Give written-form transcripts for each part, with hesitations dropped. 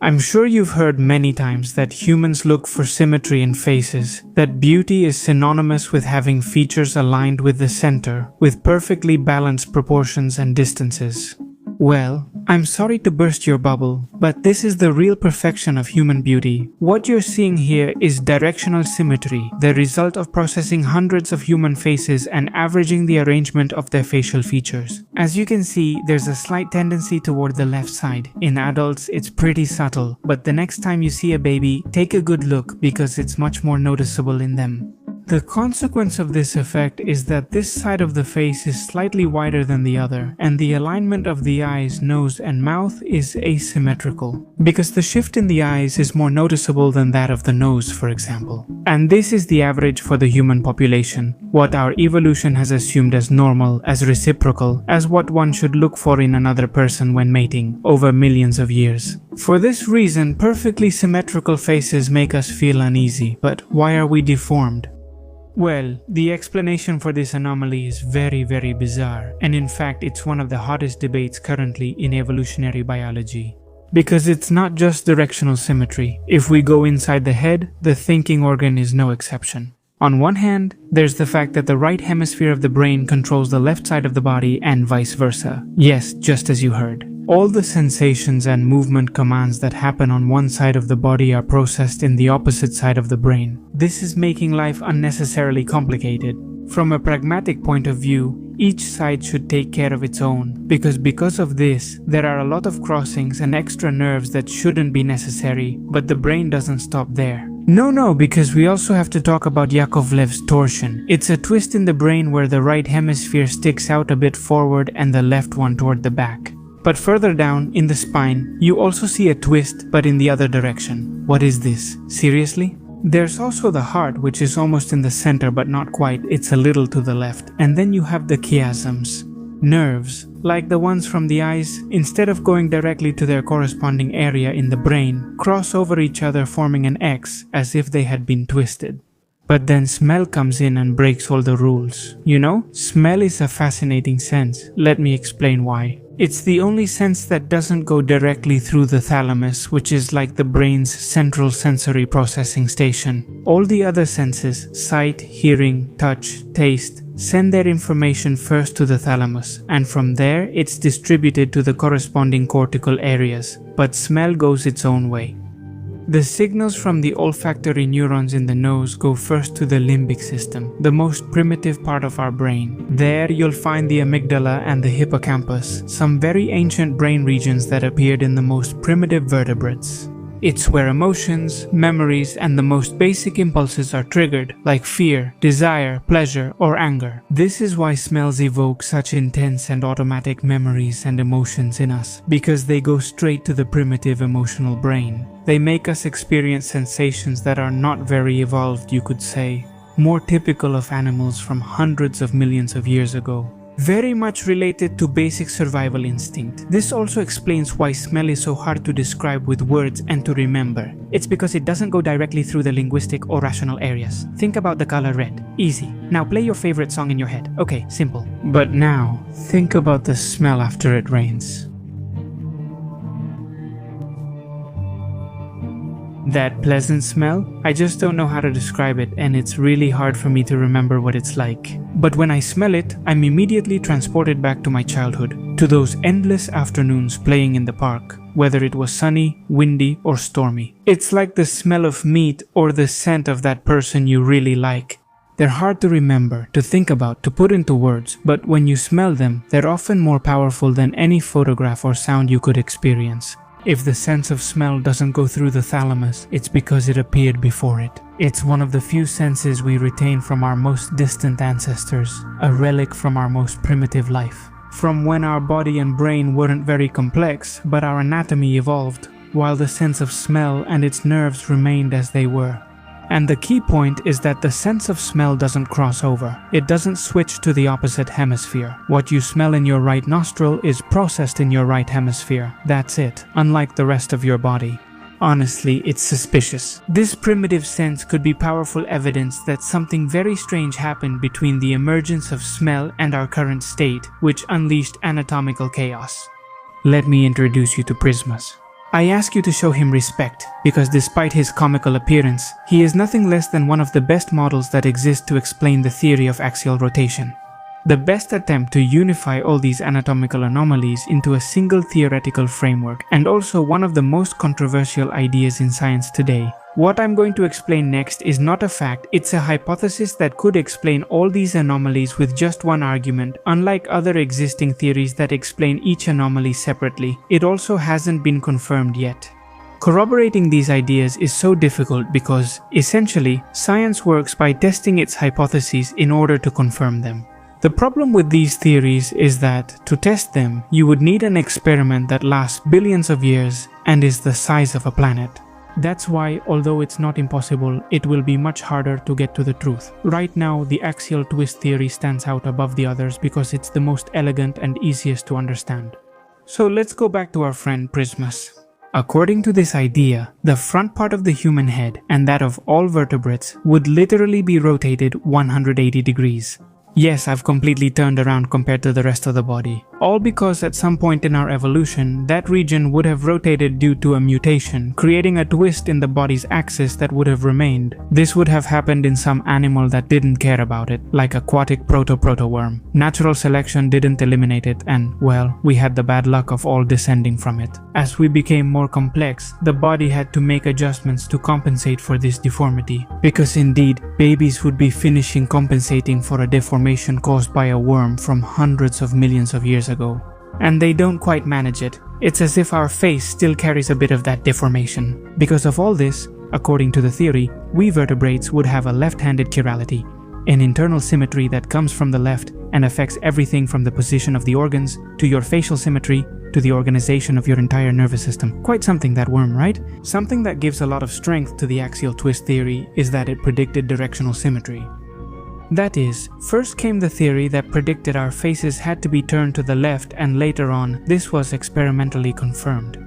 I'm sure you've heard many times that humans look for symmetry in faces, that beauty is synonymous with having features aligned with the center, with perfectly balanced proportions and distances. Well, I'm sorry to burst your bubble, but this is the real perfection of human beauty. What you're seeing here is directional symmetry, the result of processing hundreds of human faces and averaging the arrangement of their facial features. As you can see, there's a slight tendency toward the left side. In adults, it's pretty subtle, but the next time you see a baby, take a good look because it's much more noticeable in them. The consequence of this effect is that this side of the face is slightly wider than the other, and the alignment of the eyes, nose, and mouth is asymmetrical, because the shift in the eyes is more noticeable than that of the nose, for example. And this is the average for the human population, what our evolution has assumed as normal, as reciprocal, as what one should look for in another person when mating, over millions of years. For this reason, perfectly symmetrical faces make us feel uneasy, but why are we deformed? Well, the explanation for this anomaly is very bizarre, and in fact it's one of the hottest debates currently in evolutionary biology. Because it's not just directional symmetry. If we go inside the head, the thinking organ is no exception. On one hand, there's the fact that the right hemisphere of the brain controls the left side of the body and vice versa. Yes, just as you heard. All the sensations and movement commands that happen on one side of the body are processed in the opposite side of the brain. This is making life unnecessarily complicated. From a pragmatic point of view, each side should take care of its own, because of this, there are a lot of crossings and extra nerves that shouldn't be necessary, but the brain doesn't stop there. No, because we also have to talk about Yakovlev's torsion. It's a twist in the brain where the right hemisphere sticks out a bit forward and the left one toward the back. But further down, in the spine, you also see a twist, but in the other direction. What is this? Seriously? There's also the heart, which is almost in the center but not quite, it's a little to the left. And then you have the chiasms. Nerves, like the ones from the eyes, instead of going directly to their corresponding area in the brain, cross over each other forming an X, as if they had been twisted. But then smell comes in and breaks all the rules. You know, smell is a fascinating sense. Let me explain why. It's the only sense that doesn't go directly through the thalamus, which is like the brain's central sensory processing station. All the other senses, sight, hearing, touch, taste, send their information first to the thalamus, and from there it's distributed to the corresponding cortical areas, but smell goes its own way. The signals from the olfactory neurons in the nose go first to the limbic system, the most primitive part of our brain. There you'll find the amygdala and the hippocampus, some very ancient brain regions that appeared in the most primitive vertebrates. It's where emotions, memories, and the most basic impulses are triggered, like fear, desire, pleasure, or anger. This is why smells evoke such intense and automatic memories and emotions in us, because they go straight to the primitive emotional brain. They make us experience sensations that are not very evolved, you could say, more typical of animals from hundreds of millions of years ago. Very much related to basic survival instinct. This also explains why smell is so hard to describe with words and to remember. It's because it doesn't go directly through the linguistic or rational areas. Think about the color red. Easy. Now play your favorite song in your head. Okay, simple. But now, think about the smell after it rains. That pleasant smell? I just don't know how to describe it, and it's really hard for me to remember what it's like. But when I smell it, I'm immediately transported back to my childhood, to those endless afternoons playing in the park, whether it was sunny, windy, or stormy. It's like the smell of meat or the scent of that person you really like. They're hard to remember, to think about, to put into words, but when you smell them, they're often more powerful than any photograph or sound you could experience. If the sense of smell doesn't go through the thalamus, it's because it appeared before it. It's one of the few senses we retain from our most distant ancestors, a relic from our most primitive life. From when our body and brain weren't very complex, but our anatomy evolved, while the sense of smell and its nerves remained as they were. And the key point is that the sense of smell doesn't cross over. It doesn't switch to the opposite hemisphere. What you smell in your right nostril is processed in your right hemisphere. That's it, unlike the rest of your body. Honestly, it's suspicious. This primitive sense could be powerful evidence that something very strange happened between the emergence of smell and our current state, which unleashed anatomical chaos. Let me introduce you to prismas. I ask you to show him respect, because despite his comical appearance, he is nothing less than one of the best models that exist to explain the theory of axial rotation. The best attempt to unify all these anatomical anomalies into a single theoretical framework, and also one of the most controversial ideas in science today. What I'm going to explain next is not a fact, it's a hypothesis that could explain all these anomalies with just one argument. Unlike other existing theories that explain each anomaly separately, it also hasn't been confirmed yet. Corroborating these ideas is so difficult because, essentially, science works by testing its hypotheses in order to confirm them. The problem with these theories is that, to test them, you would need an experiment that lasts billions of years and is the size of a planet. That's why, although it's not impossible, it will be much harder to get to the truth. Right now, the axial twist theory stands out above the others because it's the most elegant and easiest to understand. So let's go back to our friend Prismus. According to this idea, the front part of the human head and that of all vertebrates would literally be rotated 180 degrees. Yes, I've completely turned around compared to the rest of the body. All because at some point in our evolution, that region would have rotated due to a mutation, creating a twist in the body's axis that would have remained. This would have happened in some animal that didn't care about it, like aquatic proto-worm. Natural selection didn't eliminate it and, well, we had the bad luck of all descending from it. As we became more complex, the body had to make adjustments to compensate for this deformity. Because indeed, babies would be finishing compensating for a deformation caused by a worm from hundreds of millions of years ago. And they don't quite manage it. It's as if our face still carries a bit of that deformation. Because of all this, according to the theory, we vertebrates would have a left-handed chirality, an internal symmetry that comes from the left and affects everything from the position of the organs to your facial symmetry to the organization of your entire nervous system. Quite something, that worm, right? Something that gives a lot of strength to the axial twist theory is that it predicted directional symmetry. That is, first came the theory that predicted our faces had to be turned to the left, and later on, this was experimentally confirmed.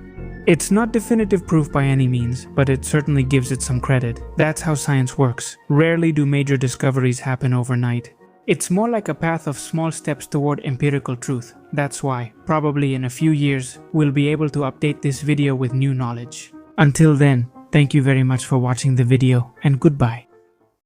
It's not definitive proof by any means, but it certainly gives it some credit. That's how science works. Rarely do major discoveries happen overnight. It's more like a path of small steps toward empirical truth. That's why, probably in a few years, we'll be able to update this video with new knowledge. Until then, thank you very much for watching the video, and goodbye.